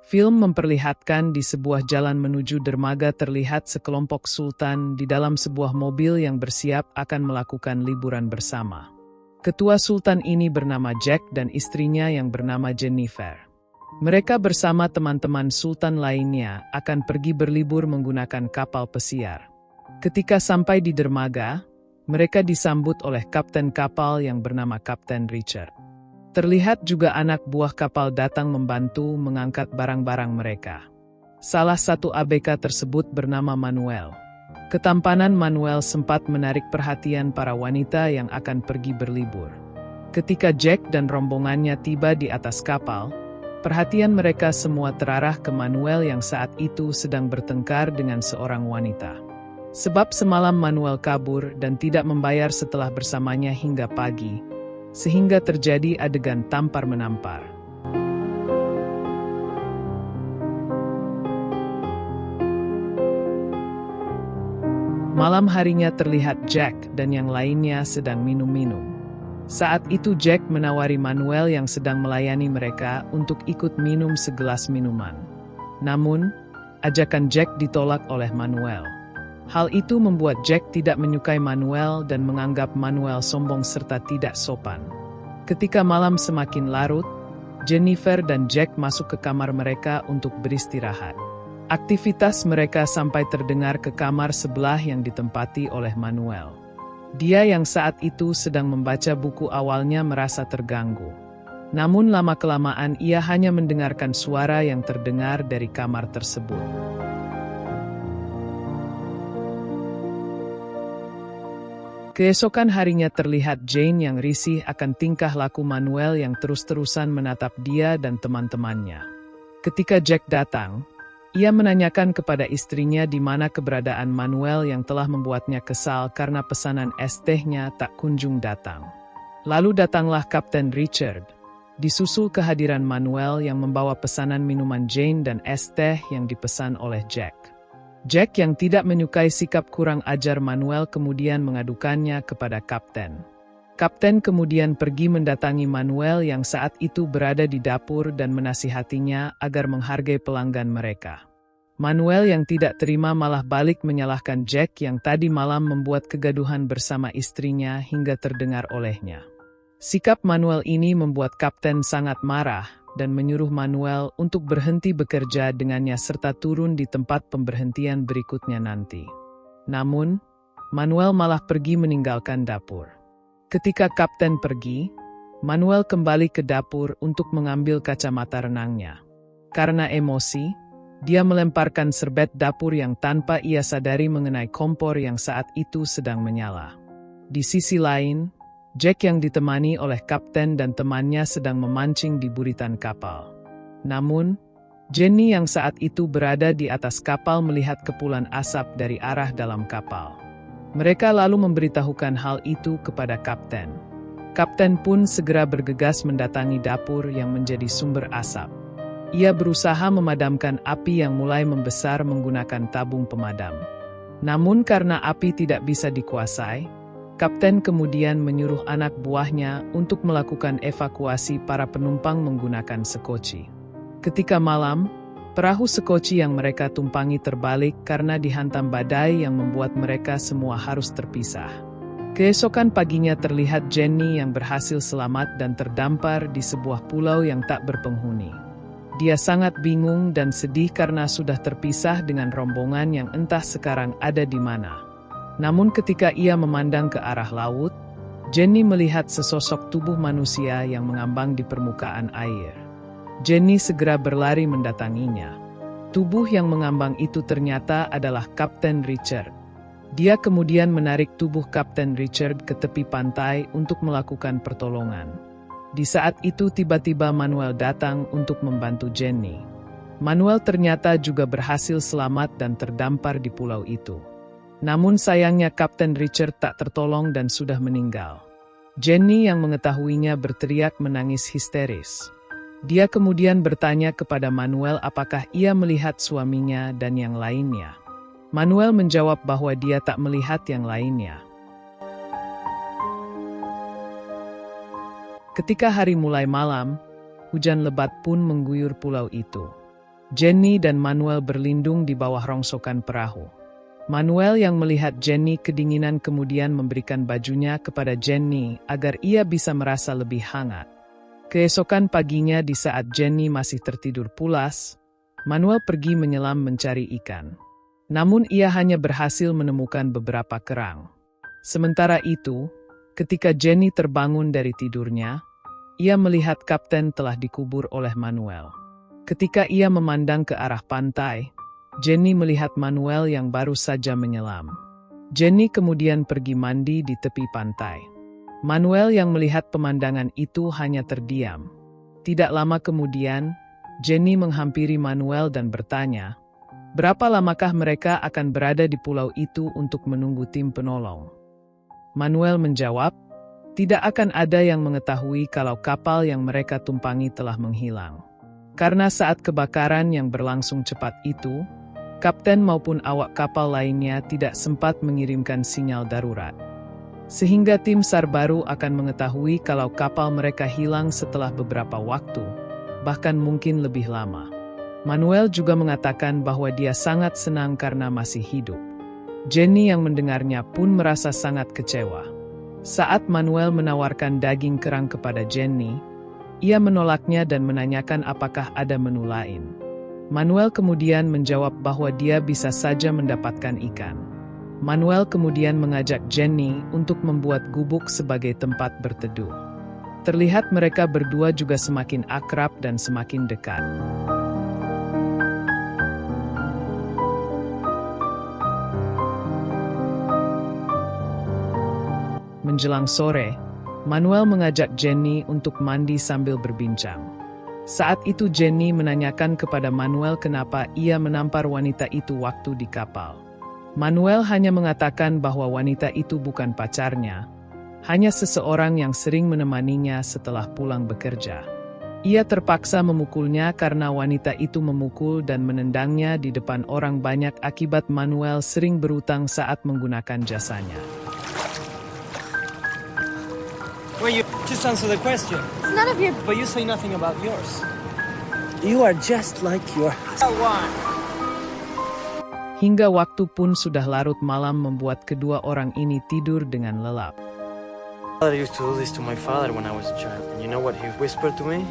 Film memperlihatkan di sebuah jalan menuju dermaga terlihat sekelompok sultan di dalam sebuah mobil yang bersiap akan melakukan liburan bersama. Ketua sultan ini bernama Jack dan istrinya yang bernama Jennifer. Mereka bersama teman-teman sultan lainnya akan pergi berlibur menggunakan kapal pesiar. Ketika sampai di dermaga, mereka disambut oleh kapten kapal yang bernama Kapten Richard. Terlihat juga anak buah kapal datang membantu mengangkat barang-barang mereka. Salah satu ABK tersebut bernama Manuel. Ketampanan Manuel sempat menarik perhatian para wanita yang akan pergi berlibur. Ketika Jack dan rombongannya tiba di atas kapal, perhatian mereka semua terarah ke Manuel yang saat itu sedang bertengkar dengan seorang wanita. Sebab semalam Manuel kabur dan tidak membayar setelah bersamanya hingga pagi, sehingga terjadi adegan tampar-menampar. Malam harinya terlihat Jack dan yang lainnya sedang minum-minum. Saat itu Jack menawari Manuel yang sedang melayani mereka untuk ikut minum segelas minuman. Namun, ajakan Jack ditolak oleh Manuel. Hal itu membuat Jack tidak menyukai Manuel dan menganggap Manuel sombong serta tidak sopan. Ketika malam semakin larut, Jennifer dan Jack masuk ke kamar mereka untuk beristirahat. Aktivitas mereka sampai terdengar ke kamar sebelah yang ditempati oleh Manuel. Dia yang saat itu sedang membaca buku awalnya merasa terganggu. Namun lama-kelamaan ia hanya mendengarkan suara yang terdengar dari kamar tersebut. Keesokan harinya terlihat Jane yang risih akan tingkah laku Manuel yang terus-terusan menatap dia dan teman-temannya. Ketika Jack datang, ia menanyakan kepada istrinya di mana keberadaan Manuel yang telah membuatnya kesal karena pesanan es tehnya tak kunjung datang. Lalu datanglah Kapten Richard, disusul kehadiran Manuel yang membawa pesanan minuman Jane dan es teh yang dipesan oleh Jack. Jack yang tidak menyukai sikap kurang ajar Manuel kemudian mengadukannya kepada Kapten. Kapten kemudian pergi mendatangi Manuel yang saat itu berada di dapur dan menasihatinya agar menghargai pelanggan mereka. Manuel yang tidak terima malah balik menyalahkan Jack yang tadi malam membuat kegaduhan bersama istrinya hingga terdengar olehnya. Sikap Manuel ini membuat Kapten sangat marah dan menyuruh Manuel untuk berhenti bekerja dengannya serta turun di tempat pemberhentian berikutnya nanti. Namun, Manuel malah pergi meninggalkan dapur. Ketika Kapten pergi, Manuel kembali ke dapur untuk mengambil kacamata renangnya. Karena emosi, dia melemparkan serbet dapur yang tanpa ia sadari mengenai kompor yang saat itu sedang menyala. Di sisi lain, Jack yang ditemani oleh Kapten dan temannya sedang memancing di buritan kapal. Namun, Jenny yang saat itu berada di atas kapal melihat kepulan asap dari arah dalam kapal. Mereka lalu memberitahukan hal itu kepada Kapten. Kapten pun segera bergegas mendatangi dapur yang menjadi sumber asap. Ia berusaha memadamkan api yang mulai membesar menggunakan tabung pemadam. Namun karena api tidak bisa dikuasai, Kapten kemudian menyuruh anak buahnya untuk melakukan evakuasi para penumpang menggunakan sekoci. Ketika malam, perahu sekoci yang mereka tumpangi terbalik karena dihantam badai yang membuat mereka semua harus terpisah. Keesokan paginya terlihat Jenny yang berhasil selamat dan terdampar di sebuah pulau yang tak berpenghuni. Dia sangat bingung dan sedih karena sudah terpisah dengan rombongan yang entah sekarang ada di mana. Namun ketika ia memandang ke arah laut, Jenny melihat sesosok tubuh manusia yang mengambang di permukaan air. Jenny segera berlari mendatanginya. Tubuh yang mengambang itu ternyata adalah Kapten Richard. Dia kemudian menarik tubuh Kapten Richard ke tepi pantai untuk melakukan pertolongan. Di saat itu tiba-tiba Manuel datang untuk membantu Jenny. Manuel ternyata juga berhasil selamat dan terdampar di pulau itu. Namun sayangnya Kapten Richard tak tertolong dan sudah meninggal. Jenny yang mengetahuinya berteriak menangis histeris. Dia kemudian bertanya kepada Manuel apakah ia melihat suaminya dan yang lainnya. Manuel menjawab bahwa dia tak melihat yang lainnya. Ketika hari mulai malam, hujan lebat pun mengguyur pulau itu. Jenny dan Manuel berlindung di bawah rongsokan perahu. Manuel yang melihat Jenny kedinginan kemudian memberikan bajunya kepada Jenny agar ia bisa merasa lebih hangat. Keesokan paginya di saat Jenny masih tertidur pulas, Manuel pergi menyelam mencari ikan. Namun ia hanya berhasil menemukan beberapa kerang. Sementara itu, ketika Jenny terbangun dari tidurnya, ia melihat kapten telah dikubur oleh Manuel. Ketika ia memandang ke arah pantai, Jenny melihat Manuel yang baru saja menyelam. Jenny kemudian pergi mandi di tepi pantai. Manuel yang melihat pemandangan itu hanya terdiam. Tidak lama kemudian, Jenny menghampiri Manuel dan bertanya, berapa lamakah mereka akan berada di pulau itu untuk menunggu tim penolong? Manuel menjawab, tidak akan ada yang mengetahui kalau kapal yang mereka tumpangi telah menghilang. Karena saat kebakaran yang berlangsung cepat itu, kapten maupun awak kapal lainnya tidak sempat mengirimkan sinyal darurat. Sehingga tim SAR baru akan mengetahui kalau kapal mereka hilang setelah beberapa waktu, bahkan mungkin lebih lama. Manuel juga mengatakan bahwa dia sangat senang karena masih hidup. Jenny yang mendengarnya pun merasa sangat kecewa. Saat Manuel menawarkan daging kerang kepada Jenny, ia menolaknya dan menanyakan apakah ada menu lain. Manuel kemudian menjawab bahwa dia bisa saja mendapatkan ikan. Manuel kemudian mengajak Jenny untuk membuat gubuk sebagai tempat berteduh. Terlihat mereka berdua juga semakin akrab dan semakin dekat. Menjelang sore, Manuel mengajak Jenny untuk mandi sambil berbincang. Saat itu Jenny menanyakan kepada Manuel kenapa ia menampar wanita itu waktu di kapal. Manuel hanya mengatakan bahwa wanita itu bukan pacarnya, hanya seseorang yang sering menemaninya setelah pulang bekerja. Ia terpaksa memukulnya karena wanita itu memukul dan menendangnya di depan orang banyak akibat Manuel sering berutang saat menggunakan jasanya. Well, you just answer the question. It's none of your... But you say nothing about yours. You are just like your One. Hingga waktu pun sudah larut malam membuat kedua orang ini tidur dengan lelap. I used to do this to my father when I was a child. And you know what he whispered to me?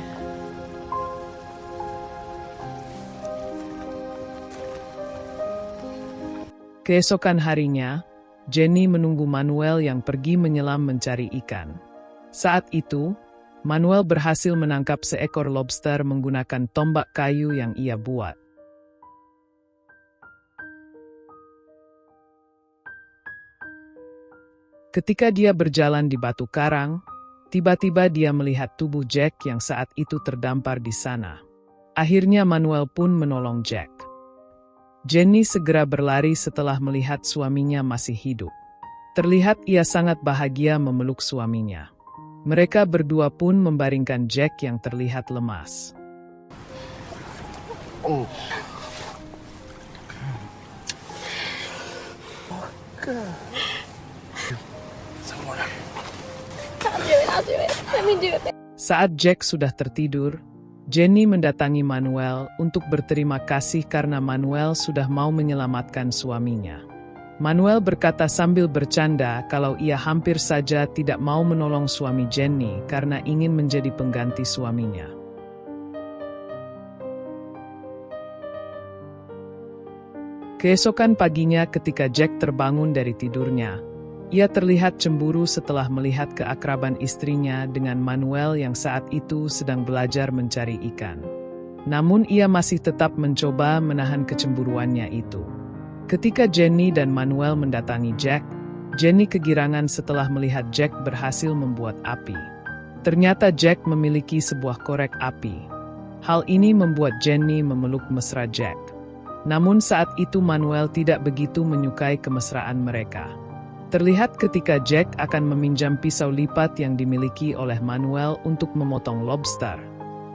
Keesokan harinya, Jenny menunggu Manuel yang pergi menyelam mencari ikan. Saat itu, Manuel berhasil menangkap seekor lobster menggunakan tombak kayu yang ia buat. Ketika dia berjalan di batu karang, tiba-tiba dia melihat tubuh Jack yang saat itu terdampar di sana. Akhirnya Manuel pun menolong Jack. Jenny segera berlari setelah melihat suaminya masih hidup. Terlihat ia sangat bahagia memeluk suaminya. Mereka berdua pun membaringkan Jack yang terlihat lemas. I'll do it. Let me do it. Saat Jack sudah tertidur, Jenny mendatangi Manuel untuk berterima kasih karena Manuel sudah mau menyelamatkan suaminya. Manuel berkata sambil bercanda kalau ia hampir saja tidak mau menolong suami Jenny karena ingin menjadi pengganti suaminya. Keesokan paginya ketika Jack terbangun dari tidurnya, ia terlihat cemburu setelah melihat keakraban istrinya dengan Manuel yang saat itu sedang belajar mencari ikan. Namun ia masih tetap mencoba menahan kecemburuannya itu. Ketika Jenny dan Manuel mendatangi Jack, Jenny kegirangan setelah melihat Jack berhasil membuat api. Ternyata Jack memiliki sebuah korek api. Hal ini membuat Jenny memeluk mesra Jack. Namun saat itu Manuel tidak begitu menyukai kemesraan mereka. Terlihat ketika Jack akan meminjam pisau lipat yang dimiliki oleh Manuel untuk memotong lobster.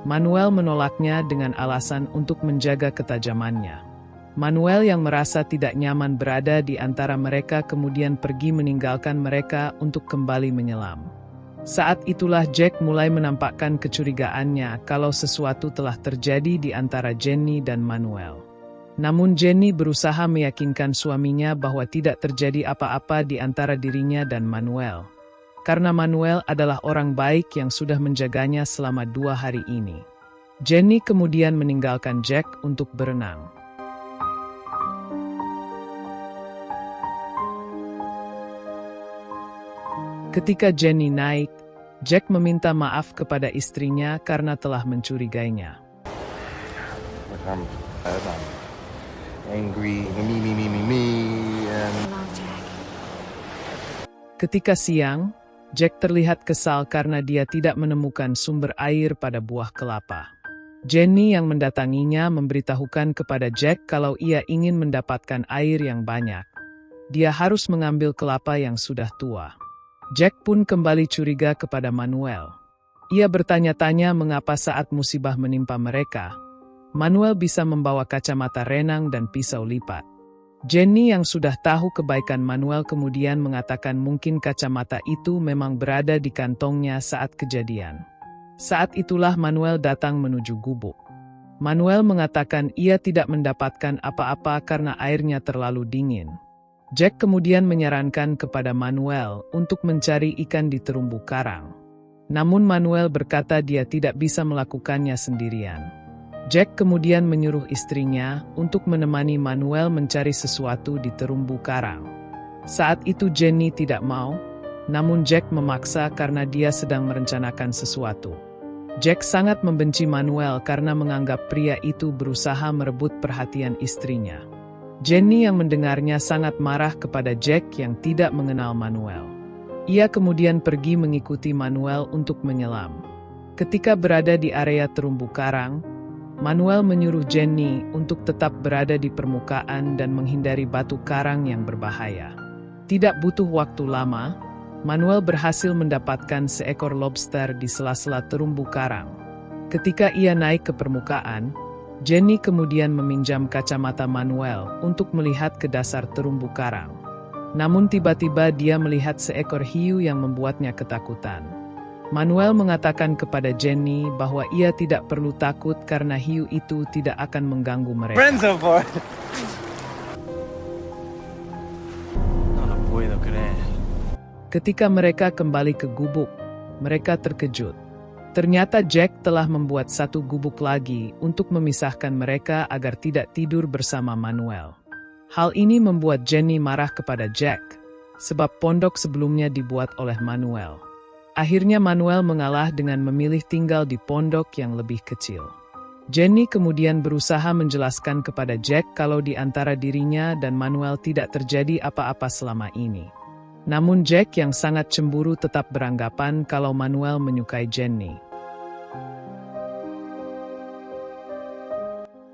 Manuel menolaknya dengan alasan untuk menjaga ketajamannya. Manuel yang merasa tidak nyaman berada di antara mereka kemudian pergi meninggalkan mereka untuk kembali menyelam. Saat itulah Jack mulai menampakkan kecurigaannya kalau sesuatu telah terjadi di antara Jenny dan Manuel. Namun Jenny berusaha meyakinkan suaminya bahwa tidak terjadi apa-apa di antara dirinya dan Manuel. Karena Manuel adalah orang baik yang sudah menjaganya selama 2 hari ini. Jenny kemudian meninggalkan Jack untuk berenang. Ketika Jenny naik, Jack meminta maaf kepada istrinya karena telah mencurigainya. I'm angry, me, and Ketika siang, Jack terlihat kesal karena dia tidak menemukan sumber air pada buah kelapa. Jenny yang mendatanginya memberitahukan kepada Jack kalau ia ingin mendapatkan air yang banyak. Dia harus mengambil kelapa yang sudah tua. Jack pun kembali curiga kepada Manuel. Ia bertanya-tanya mengapa saat musibah menimpa mereka, Manuel bisa membawa kacamata renang dan pisau lipat. Jenny yang sudah tahu kebaikan Manuel kemudian mengatakan mungkin kacamata itu memang berada di kantongnya saat kejadian. Saat itulah Manuel datang menuju gubuk. Manuel mengatakan ia tidak mendapatkan apa-apa karena airnya terlalu dingin. Jack kemudian menyarankan kepada Manuel untuk mencari ikan di terumbu karang. Namun Manuel berkata dia tidak bisa melakukannya sendirian. Jack kemudian menyuruh istrinya untuk menemani Manuel mencari sesuatu di terumbu karang. Saat itu Jenny tidak mau, namun Jack memaksa karena dia sedang merencanakan sesuatu. Jack sangat membenci Manuel karena menganggap pria itu berusaha merebut perhatian istrinya. Jenny yang mendengarnya sangat marah kepada Jack yang tidak mengenal Manuel. Ia kemudian pergi mengikuti Manuel untuk menyelam. Ketika berada di area terumbu karang, Manuel menyuruh Jenny untuk tetap berada di permukaan dan menghindari batu karang yang berbahaya. Tidak butuh waktu lama, Manuel berhasil mendapatkan seekor lobster di sela-sela terumbu karang. Ketika ia naik ke permukaan, Jenny kemudian meminjam kacamata Manuel untuk melihat ke dasar terumbu karang. Namun tiba-tiba dia melihat seekor hiu yang membuatnya ketakutan. Manuel mengatakan kepada Jenny bahwa ia tidak perlu takut karena hiu itu tidak akan mengganggu mereka. No lo puedo creer. Ketika mereka kembali ke gubuk, mereka terkejut. Ternyata Jack telah membuat satu gubuk lagi untuk memisahkan mereka agar tidak tidur bersama Manuel. Hal ini membuat Jenny marah kepada Jack, sebab pondok sebelumnya dibuat oleh Manuel. Akhirnya Manuel mengalah dengan memilih tinggal di pondok yang lebih kecil. Jenny kemudian berusaha menjelaskan kepada Jack kalau di antara dirinya dan Manuel tidak terjadi apa-apa selama ini. Namun Jack yang sangat cemburu tetap beranggapan kalau Manuel menyukai Jenny.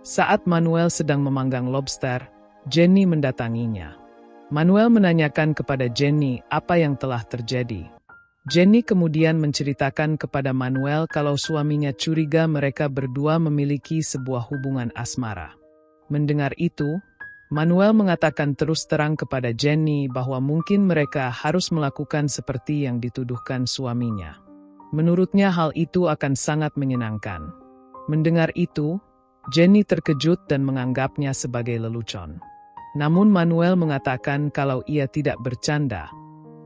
Saat Manuel sedang memanggang lobster, Jenny mendatanginya. Manuel menanyakan kepada Jenny apa yang telah terjadi. Jenny kemudian menceritakan kepada Manuel kalau suaminya curiga mereka berdua memiliki sebuah hubungan asmara. Mendengar itu, Manuel mengatakan terus terang kepada Jenny bahwa mungkin mereka harus melakukan seperti yang dituduhkan suaminya. Menurutnya hal itu akan sangat menyenangkan. Mendengar itu, Jenny terkejut dan menganggapnya sebagai lelucon. Namun Manuel mengatakan kalau ia tidak bercanda.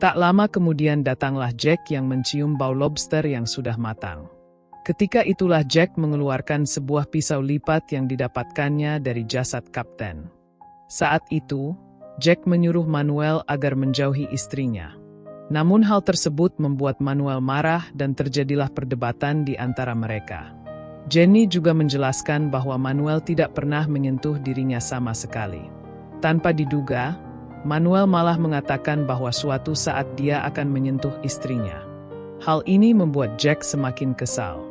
Tak lama kemudian datanglah Jack yang mencium bau lobster yang sudah matang. Ketika itulah Jack mengeluarkan sebuah pisau lipat yang didapatkannya dari jasad kapten. Saat itu, Jack menyuruh Manuel agar menjauhi istrinya. Namun hal tersebut membuat Manuel marah dan terjadilah perdebatan di antara mereka. Jenny juga menjelaskan bahwa Manuel tidak pernah menyentuh dirinya sama sekali. Tanpa diduga, Manuel malah mengatakan bahwa suatu saat dia akan menyentuh istrinya. Hal ini membuat Jack semakin kesal.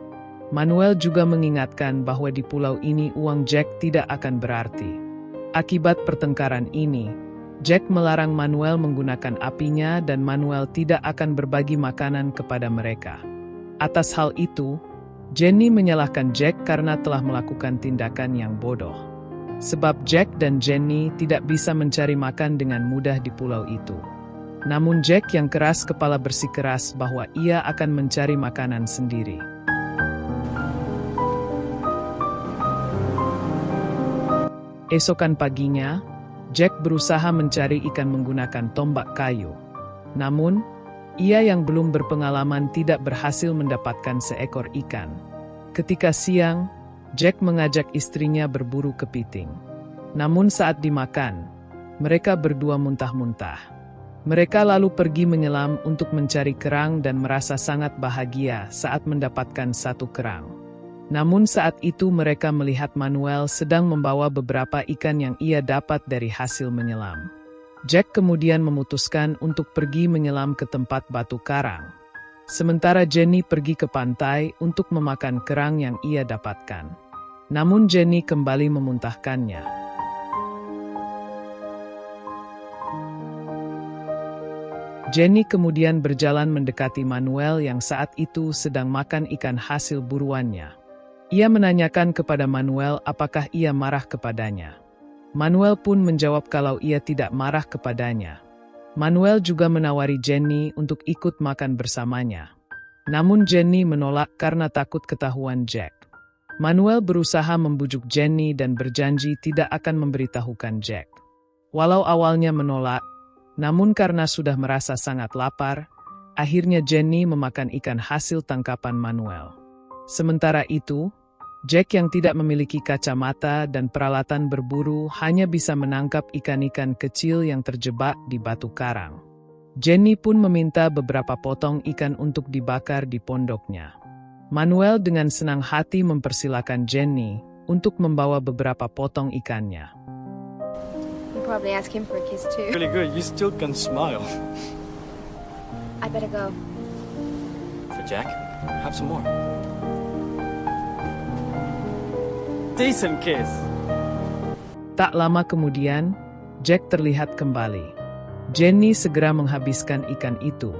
Manuel juga mengingatkan bahwa di pulau ini uang Jack tidak akan berarti. Akibat pertengkaran ini, Jack melarang Manuel menggunakan apinya dan Manuel tidak akan berbagi makanan kepada mereka. Atas hal itu, Jenny menyalahkan Jack karena telah melakukan tindakan yang bodoh. Sebab Jack dan Jenny tidak bisa mencari makan dengan mudah di pulau itu. Namun Jack yang keras kepala bersikeras bahwa ia akan mencari makanan sendiri. Esokan paginya, Jack berusaha mencari ikan menggunakan tombak kayu. Namun, ia yang belum berpengalaman tidak berhasil mendapatkan seekor ikan. Ketika siang, Jack mengajak istrinya berburu kepiting. Namun saat dimakan, mereka berdua muntah-muntah. Mereka lalu pergi menyelam untuk mencari kerang dan merasa sangat bahagia saat mendapatkan satu kerang. Namun saat itu mereka melihat Manuel sedang membawa beberapa ikan yang ia dapat dari hasil menyelam. Jack kemudian memutuskan untuk pergi menyelam ke tempat batu karang. Sementara Jenny pergi ke pantai untuk memakan kerang yang ia dapatkan. Namun Jenny kembali memuntahkannya. Jenny kemudian berjalan mendekati Manuel yang saat itu sedang makan ikan hasil buruannya. Ia menanyakan kepada Manuel apakah ia marah kepadanya. Manuel pun menjawab kalau ia tidak marah kepadanya. Manuel juga menawari Jenny untuk ikut makan bersamanya. Namun Jenny menolak karena takut ketahuan Jack. Manuel berusaha membujuk Jenny dan berjanji tidak akan memberitahukan Jack. Walau awalnya menolak, namun karena sudah merasa sangat lapar, akhirnya Jenny memakan ikan hasil tangkapan Manuel. Sementara itu, Jack yang tidak memiliki kacamata dan peralatan berburu hanya bisa menangkap ikan-ikan kecil yang terjebak di batu karang. Jenny pun meminta beberapa potong ikan untuk dibakar di pondoknya. Manuel dengan senang hati mempersilakan Jenny untuk membawa beberapa potong ikannya. You probably ask him for a kiss too. Really good. You still can smile. I better go. For Jack, have some more. Decent kiss. Tak lama kemudian, Jack terlihat kembali. Jenny segera menghabiskan ikan itu.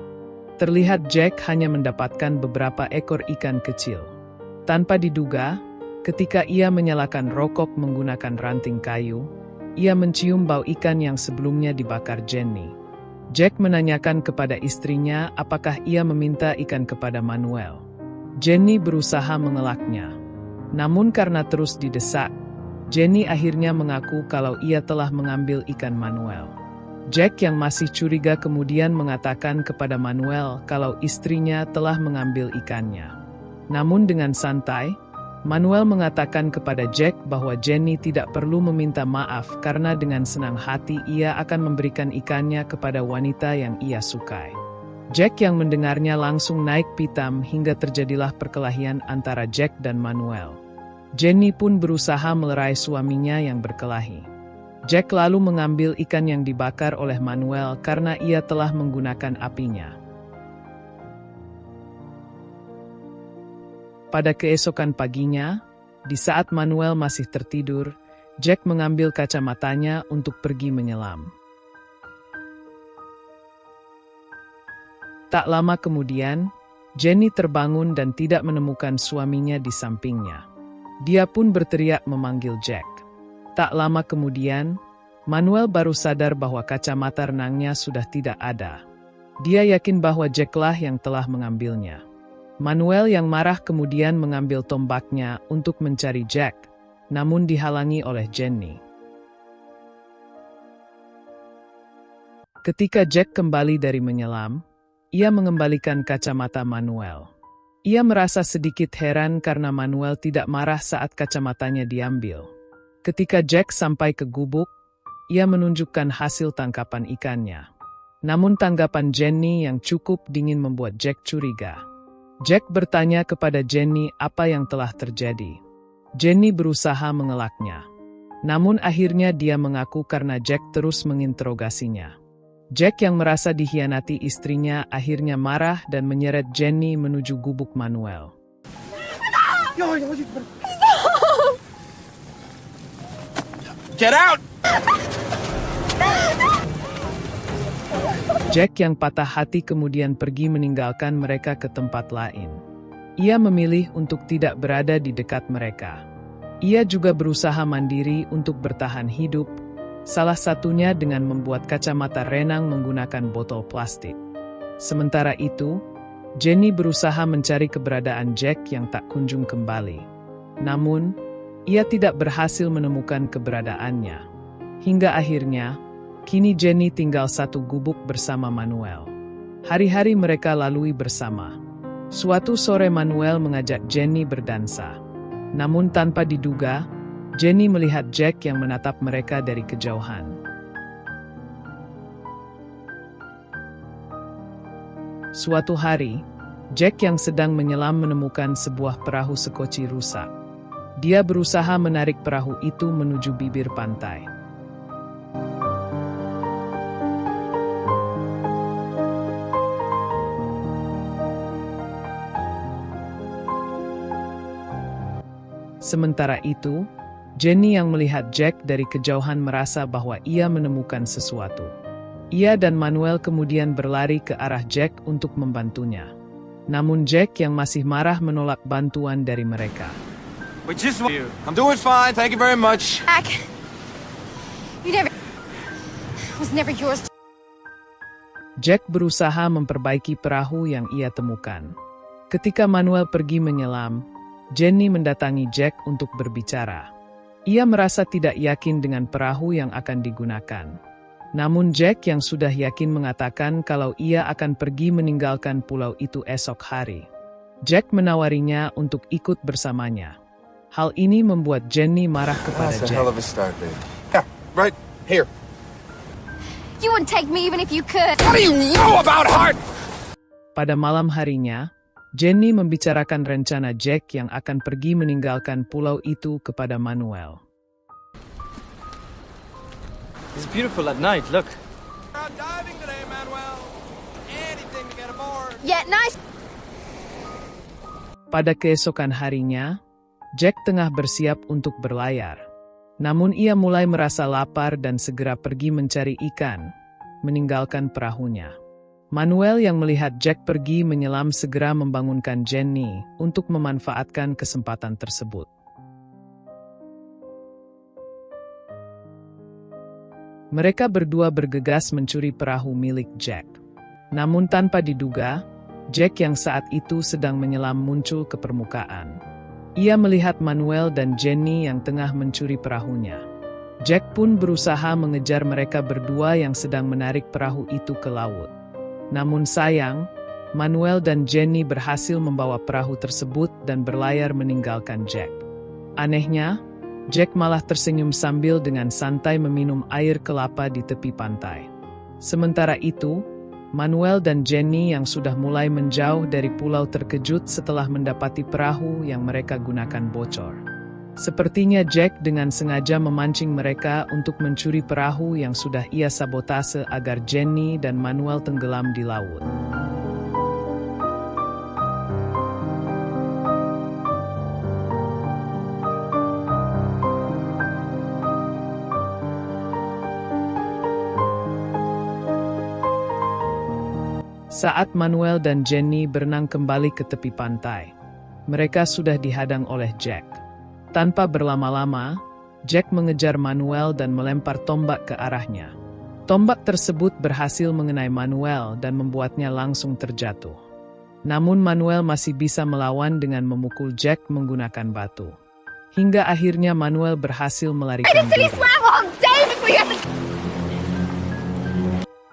Terlihat Jack hanya mendapatkan beberapa ekor ikan kecil. Tanpa diduga, ketika ia menyalakan rokok menggunakan ranting kayu, ia mencium bau ikan yang sebelumnya dibakar Jenny. Jack menanyakan kepada istrinya apakah ia meminta ikan kepada Manuel. Jenny berusaha mengelaknya. Namun karena terus didesak, Jenny akhirnya mengaku kalau ia telah mengambil ikan Manuel. Jack yang masih curiga kemudian mengatakan kepada Manuel kalau istrinya telah mengambil ikannya. Namun dengan santai, Manuel mengatakan kepada Jack bahwa Jenny tidak perlu meminta maaf karena dengan senang hati ia akan memberikan ikannya kepada wanita yang ia sukai. Jack yang mendengarnya langsung naik pitam hingga terjadilah perkelahian antara Jack dan Manuel. Jenny pun berusaha melerai suaminya yang berkelahi. Jack lalu mengambil ikan yang dibakar oleh Manuel karena ia telah menggunakan apinya. Pada keesokan paginya, di saat Manuel masih tertidur, Jack mengambil kacamatanya untuk pergi menyelam. Tak lama kemudian, Jenny terbangun dan tidak menemukan suaminya di sampingnya. Dia pun berteriak memanggil Jack. Tak lama kemudian, Manuel baru sadar bahwa kacamata renangnya sudah tidak ada. Dia yakin bahwa Jacklah yang telah mengambilnya. Manuel yang marah kemudian mengambil tombaknya untuk mencari Jack, namun dihalangi oleh Jenny. Ketika Jack kembali dari menyelam, ia mengembalikan kacamata Manuel. Ia merasa sedikit heran karena Manuel tidak marah saat kacamatanya diambil. Ketika Jack sampai ke gubuk, ia menunjukkan hasil tangkapan ikannya. Namun tanggapan Jenny yang cukup dingin membuat Jack curiga. Jack bertanya kepada Jenny apa yang telah terjadi. Jenny berusaha mengelaknya. Namun akhirnya dia mengaku karena Jack terus menginterogasinya. Jack yang merasa dikhianati istrinya akhirnya marah dan menyeret Jenny menuju gubuk Manuel. Get out! Jack yang patah hati kemudian pergi meninggalkan mereka ke tempat lain. Ia memilih untuk tidak berada di dekat mereka. Ia juga berusaha mandiri untuk bertahan hidup, Salah satunya dengan membuat kacamata renang menggunakan botol plastik. Sementara itu, Jenny berusaha mencari keberadaan Jack yang tak kunjung kembali. Namun, ia tidak berhasil menemukan keberadaannya. Hingga akhirnya, kini Jenny tinggal satu gubuk bersama Manuel. Hari-hari mereka lalui bersama. Suatu sore Manuel mengajak Jenny berdansa. Namun tanpa diduga, Jenny melihat Jack yang menatap mereka dari kejauhan. Suatu hari, Jack yang sedang menyelam menemukan sebuah perahu sekoci rusak. Dia berusaha menarik perahu itu menuju bibir pantai. Sementara itu, Jenny yang melihat Jack dari kejauhan merasa bahwa ia menemukan sesuatu. Ia dan Manuel kemudian berlari ke arah Jack untuk membantunya. Namun Jack yang masih marah menolak bantuan dari mereka. We just want you. I'm doing fine, thank you very much. Jack, was never yours. Jack berusaha memperbaiki perahu yang ia temukan. Ketika Manuel pergi menyelam, Jenny mendatangi Jack untuk berbicara. Ia merasa tidak yakin dengan perahu yang akan digunakan. Namun Jack yang sudah yakin mengatakan kalau ia akan pergi meninggalkan pulau itu esok hari. Jack menawarinya untuk ikut bersamanya. Hal ini membuat Jenny marah kepada That's a Jack. hell of a start, babe. Yeah, right here. You wouldn't take me even if you could. What do you know about heart? Pada malam harinya, Jenny membicarakan rencana Jack yang akan pergi meninggalkan pulau itu kepada Manuel. It's beautiful at night, look. We're out diving today, Manuel. Anything to get aboard. Yeah, nice. Pada keesokan harinya, Jack tengah bersiap untuk berlayar. Namun ia mulai merasa lapar dan segera pergi mencari ikan, meninggalkan perahunya. Manuel yang melihat Jack pergi menyelam segera membangunkan Jenny untuk memanfaatkan kesempatan tersebut. Mereka berdua bergegas mencuri perahu milik Jack. Namun tanpa diduga, Jack yang saat itu sedang menyelam muncul ke permukaan. Ia melihat Manuel dan Jenny yang tengah mencuri perahunya. Jack pun berusaha mengejar mereka berdua yang sedang menarik perahu itu ke laut. Namun sayang, Manuel dan Jenny berhasil membawa perahu tersebut dan berlayar meninggalkan Jack. Anehnya, Jack malah tersenyum sambil dengan santai meminum air kelapa di tepi pantai. Sementara itu, Manuel dan Jenny yang sudah mulai menjauh dari pulau terkejut setelah mendapati perahu yang mereka gunakan bocor. Sepertinya Jack dengan sengaja memancing mereka untuk mencuri perahu yang sudah ia sabotase agar Jenny dan Manuel tenggelam di laut. Saat Manuel dan Jenny berenang kembali ke tepi pantai, mereka sudah dihadang oleh Jack. Tanpa berlama-lama, Jack mengejar Manuel dan melempar tombak ke arahnya. Tombak tersebut berhasil mengenai Manuel dan membuatnya langsung terjatuh. Namun Manuel masih bisa melawan dengan memukul Jack menggunakan batu. Hingga akhirnya Manuel berhasil melarikan diri.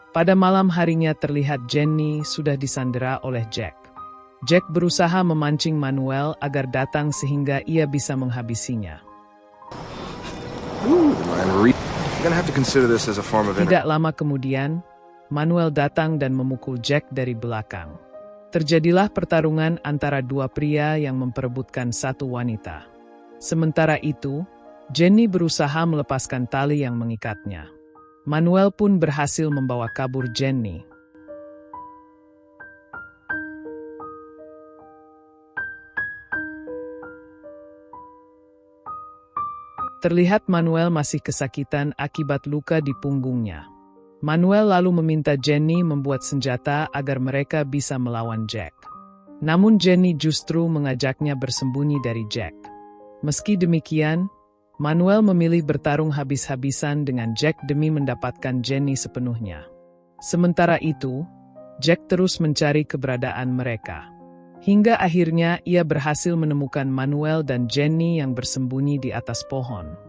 Pada malam harinya terlihat Jenny sudah disandera oleh Jack. Jack berusaha memancing Manuel agar datang sehingga ia bisa menghabisinya. Tidak lama kemudian, Manuel datang dan memukul Jack dari belakang. Terjadilah pertarungan antara dua pria yang memperebutkan satu wanita. Sementara itu, Jenny berusaha melepaskan tali yang mengikatnya. Manuel pun berhasil membawa kabur Jenny. Terlihat Manuel masih kesakitan akibat luka di punggungnya. Manuel lalu meminta Jenny membuat senjata agar mereka bisa melawan Jack. Namun Jenny justru mengajaknya bersembunyi dari Jack. Meski demikian, Manuel memilih bertarung habis-habisan dengan Jack demi mendapatkan Jenny sepenuhnya. Sementara itu, Jack terus mencari keberadaan mereka. Hingga akhirnya ia berhasil menemukan Manuel dan Jenny yang bersembunyi di atas pohon.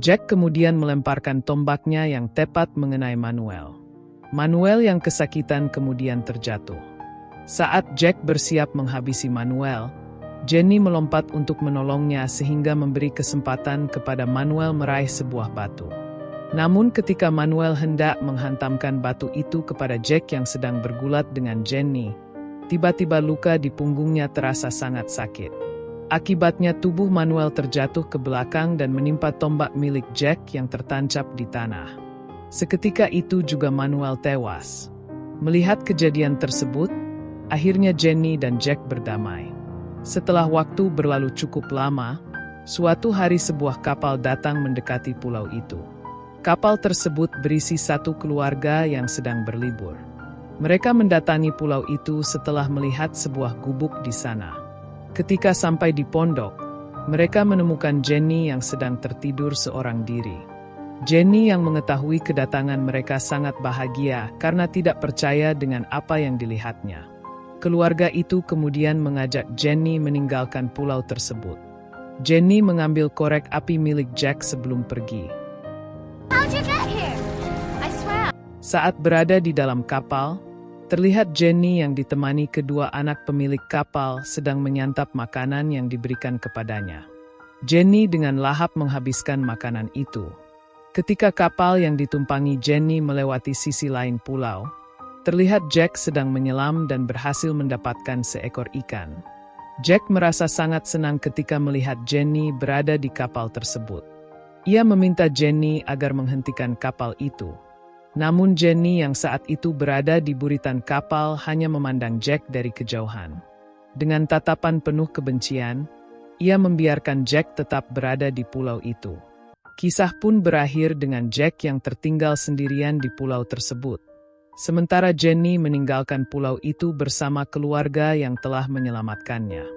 Jack kemudian melemparkan tombaknya yang tepat mengenai Manuel. Manuel yang kesakitan kemudian terjatuh. Saat Jack bersiap menghabisi Manuel, Jenny melompat untuk menolongnya sehingga memberi kesempatan kepada Manuel meraih sebuah batu. Namun ketika Manuel hendak menghantamkan batu itu kepada Jack yang sedang bergulat dengan Jenny, tiba-tiba luka di punggungnya terasa sangat sakit. Akibatnya tubuh Manuel terjatuh ke belakang dan menimpa tombak milik Jack yang tertancap di tanah. Seketika itu juga Manuel tewas. Melihat kejadian tersebut, akhirnya Jenny dan Jack berdamai. Setelah waktu berlalu cukup lama, suatu hari sebuah kapal datang mendekati pulau itu. Kapal tersebut berisi satu keluarga yang sedang berlibur. Mereka mendatangi pulau itu setelah melihat sebuah gubuk di sana. Ketika sampai di pondok, mereka menemukan Jenny yang sedang tertidur seorang diri. Jenny yang mengetahui kedatangan mereka sangat bahagia karena tidak percaya dengan apa yang dilihatnya. Keluarga itu kemudian mengajak Jenny meninggalkan pulau tersebut. Jenny mengambil korek api milik Jack sebelum pergi. How'd you get here? I swear. Saat berada di dalam kapal, terlihat Jenny yang ditemani kedua anak pemilik kapal sedang menyantap makanan yang diberikan kepadanya. Jenny dengan lahap menghabiskan makanan itu. Ketika kapal yang ditumpangi Jenny melewati sisi lain pulau, terlihat Jack sedang menyelam dan berhasil mendapatkan seekor ikan. Jack merasa sangat senang ketika melihat Jenny berada di kapal tersebut. Ia meminta Jenny agar menghentikan kapal itu. Namun Jenny yang saat itu berada di buritan kapal hanya memandang Jack dari kejauhan. Dengan tatapan penuh kebencian, ia membiarkan Jack tetap berada di pulau itu. Kisah pun berakhir dengan Jack yang tertinggal sendirian di pulau tersebut. Sementara Jenny meninggalkan pulau itu bersama keluarga yang telah menyelamatkannya.